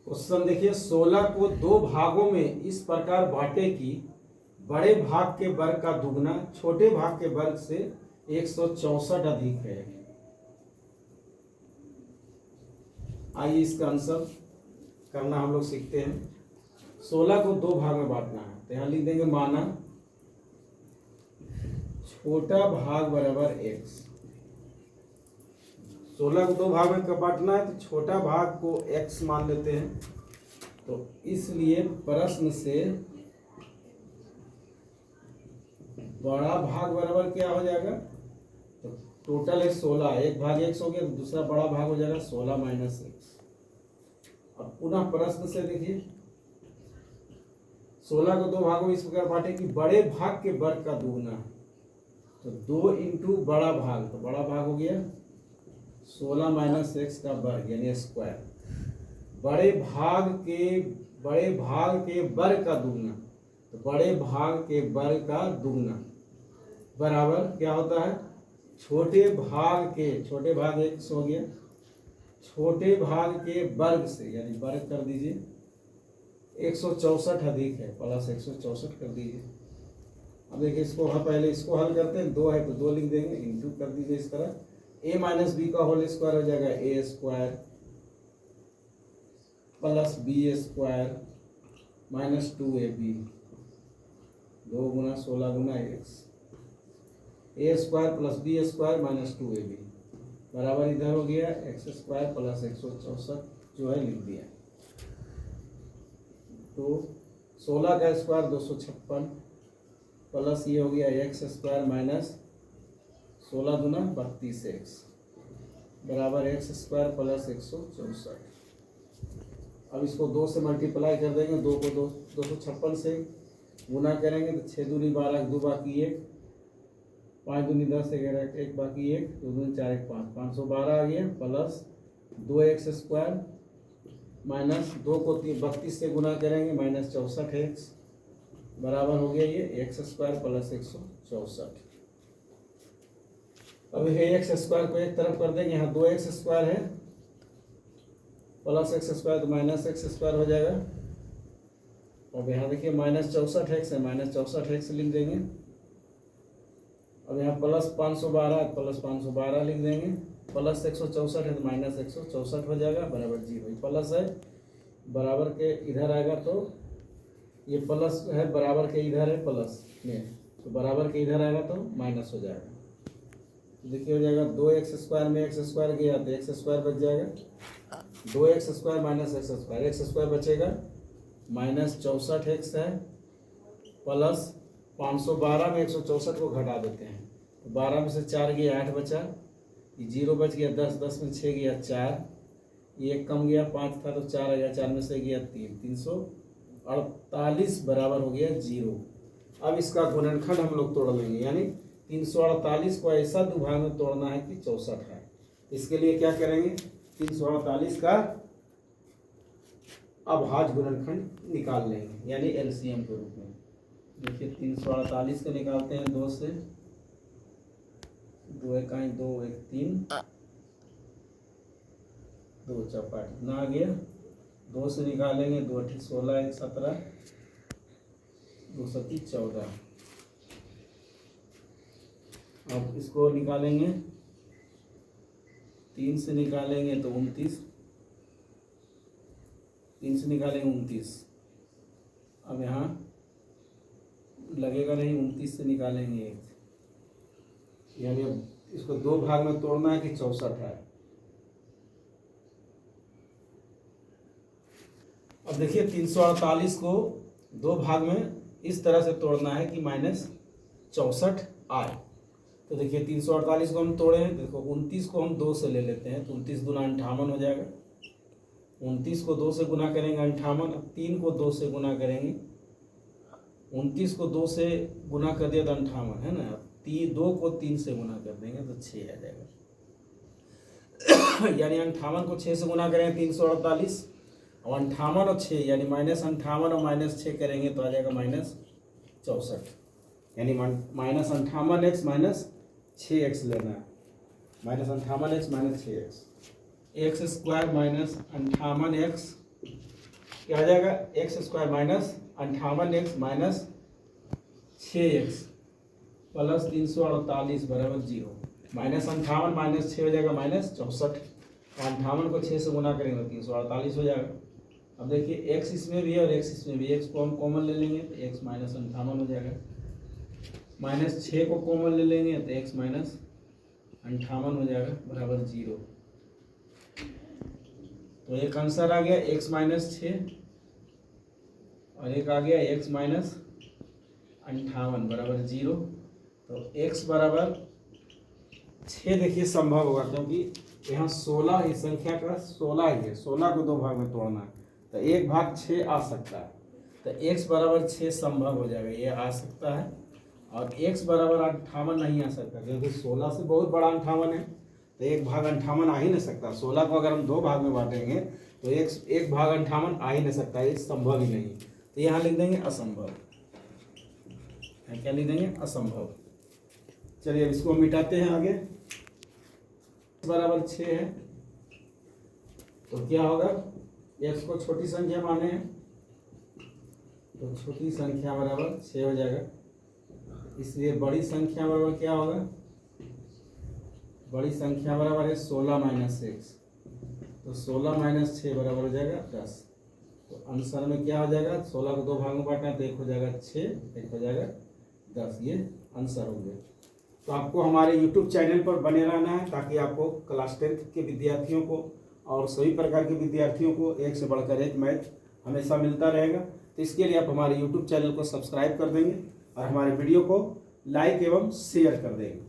Question देखिए, 16 को दो भागों में इस प्रकार बांटे कि बड़े भाग के वर्ग का दुगना छोटे भाग के वर्ग से 164 अधिक है। आइए इसका आंसर करना हम लोग सीखते हैं। 16 को दो भाग में बांटना है तो यहाँ लिख देंगे माना छोटा भाग बराबर x। 16 को दो भाग में कब बांटना है तो छोटा भाग को x मान लेते हैं। तो इसलिए प्रश्न से बड़ा भाग बराबर क्या हो जाएगा, तो टोटल है 16, एक भाग x हो गया तो दूसरा बड़ा भाग हो जाएगा 16 माइनस x। अब पुनः प्रश्न से देखिए, 16 को दो भागों में इस प्रकार बांटे कि बड़े भाग के वर्ग का दुगना, तो 2 इंटू बड़ा भाग, तो बड़ा भाग हो गया 16 माइनस एक्स का वर्ग यानी स्क्वायर। बड़े भाग के वर्ग का दुगना, तो बड़े भाग के वर्ग का दुगना बराबर क्या होता है, छोटे भाग एक्स हो गया, छोटे भाग के वर्ग से यानी वर्ग कर दीजिए 164 अधिक है प्लस 164 कर दीजिए। अब देखिए इसको पहले इसको हल करते हैं, 2 है तो 2 लिख देंगे, इंटू कर दीजिए इस तरह, a माइनस बी का होल स्क्वायर हो जाएगा a square plus b square minus 2ab, 2 गुना 16 गुना x, a square plus b square minus 2ab बराबर इधर हो गया x स्क्वायर प्लस 164 जो है लिख दिया। तो 16 का स्क्वायर 256 प्लस ये हो गया एक्स स्क्वायर माइनस 16 गुना 32x बराबर एक्स स्क्वायर प्लस 164। अब इसको 2 से मल्टीप्लाई कर देंगे, 2 को 256 से गुना करेंगे तो 6 दूनी 12, 2 बाकी 1, 5 दूनी 10, 11 1 बाकी 1, 2 दूनी 4 1 5, 512 आ गया प्लस 2x स्क्वायर माइनस 2 को 32 से गुना करेंगे माइनस 64x बराबर हो गया ये एक्स स्क्वायर प्लस 164। अब ये एक्स स्क्वायर को एक तरफ कर देंगे, यहाँ 2x स्क्वायर है प्लस एक्स स्क्वायर तो माइनस एक्स स्क्वायर हो जाएगा। अब यहाँ देखिए माइनस 64x है, माइनस 64x लिख देंगे। अब यहाँ प्लस 512 प्लस 512 लिख देंगे, प्लस 164 है तो माइनस 164 हो जाएगा बराबर 0। प्लस है बराबर के इधर आएगा तो ये प्लस है, बराबर के इधर है प्लस में, तो बराबर के इधर आएगा तो माइनस हो जाएगा। तो देखिए हो जाएगा 2x स्क्वायर में x स्क्वायर गया तो x स्क्वायर बच जाएगा, 2x square minus x square बचेगा माइनस 64x है प्लस 512 में 164 को घटा देते हैं तो 12 में से 4 गया 8 बचा, ये 0 बच गया 10, 10 में 6 गया 4, ये 1 कम गया 5 था तो 4 आ गया, 4 में से गया 3, 348 बराबर हो गया 0। अब इसका गुणनखंड हम लोग तोड़ लेंगे, यानी 348 को ऐसा दुभाग में तोड़ना है कि 64 है। इसके लिए क्या करेंगे, 348 का अभाज्य गुणनखंड निकाल लेंगे यानी एलसीएम के रूप में। देखिए 348 को निकालते हैं 2 से, 2 1 2 1 3, 2 चौपाट ना आ गया, 2 से निकालेंगे 2 8 16 1 17, 2 7 14। अब इसको निकालेंगे 3 से निकालेंगे तो 29, 3 से निकालेंगे 29। अब यहाँ लगेगा नहीं, 29 से निकालेंगे 1, यानी अब इसको दो भाग में तोड़ना है कि 64 है। अब देखिए 348 को दो भाग में इस तरह से तोड़ना है कि माइनस 64 आए। तो देखिए 348 को हम तोड़े हैं, देखो 29 को हम 2 से ले लेते हैं तो 29 दूना 58 हो जाएगा, 29 को 2 से गुना करेंगे 58, अब 3 को 2 से गुना करेंगे, 29 को 2 से गुना कर दिया तो 58 है ना, 2 को 3 से गुना कर देंगे तो 6 आ जाएगा यानी 58 को 6 से गुना करेंगे 348, और 58 और 6 यानी माइनस 58 और माइनस 6 करेंगे तो आ जाएगा माइनस 64, यानी माइनस 58x माइनस 6x लेना है, minus 58x minus 6x, x square minus 58x क्या आ जाएगा, x square minus 58x minus 6x plus 348 बराबर 0। -58 माइनस 6 हो जाएगा -64। 58 को 6 से गुना करेंगे तो 348 हो जाएगा। अब देखिए x इसमें भी है और x इसमें भी, x को हम कॉमन ले लेंगे तो x माइनस 58 हो जाएगा। -6 को कॉमन ले लेंगे तो x माइनस 58 हो जाएगा बराबर 0। तो एक आंसर आ गया x माइनस 6 और एक आ गया x माइनस 58 बराबर 0। तो x बराबर 6 देखिए संभव होगा, क्योंकि यहाँ 16 इस संख्या का 16 ही है, 16 को 2 भाग में तोड़ना है तो 1 भाग 6 आ सकता है। तो x बराबर 6 संभव हो जाएगा, ये आ सकता है। और x बराबर 58 नहीं आ सकता, क्योंकि 16 से बहुत बड़ा 58 है तो 1 भाग 58 आ ही नहीं सकता। 16 को अगर हम 2 भाग में बांटेंगे तो 1 भाग 58 आ ही नहीं सकता, ये संभव ही नहीं। तो यहाँ लिख देंगे असंभव। क्या लिख देंगे, असंभव। चलिए अब इसको मिटाते हैं आगे। बराबर 6 है तो क्या होगा, x को छोटी संख्या माने हैं तो छोटी संख्या बराबर 6 हो जाएगा, इसलिए बड़ी संख्या बराबर क्या होगा, बड़ी संख्या बराबर है 16 माइनस 6, तो 16 माइनस 6 बराबर हो जाएगा 10। तो आंसर में क्या हो जाएगा, 16 को 2 भाग में बांटना तो 1 हो जाएगा 6, 1 हो जाएगा 10, ये आंसर हो गया। तो आपको हमारे YouTube चैनल पर बने रहना है ताकि आपको क्लास 10 के विद्यार्थियों को और सभी प्रकार के विद्यार्थियों को एक से बढ़कर एक मैथ हमेशा मिलता रहेगा। तो इसके लिए आप हमारे YouTube चैनल को सब्सक्राइब कर देंगे और हमारे वीडियो को लाइक एवं शेयर कर देंगे।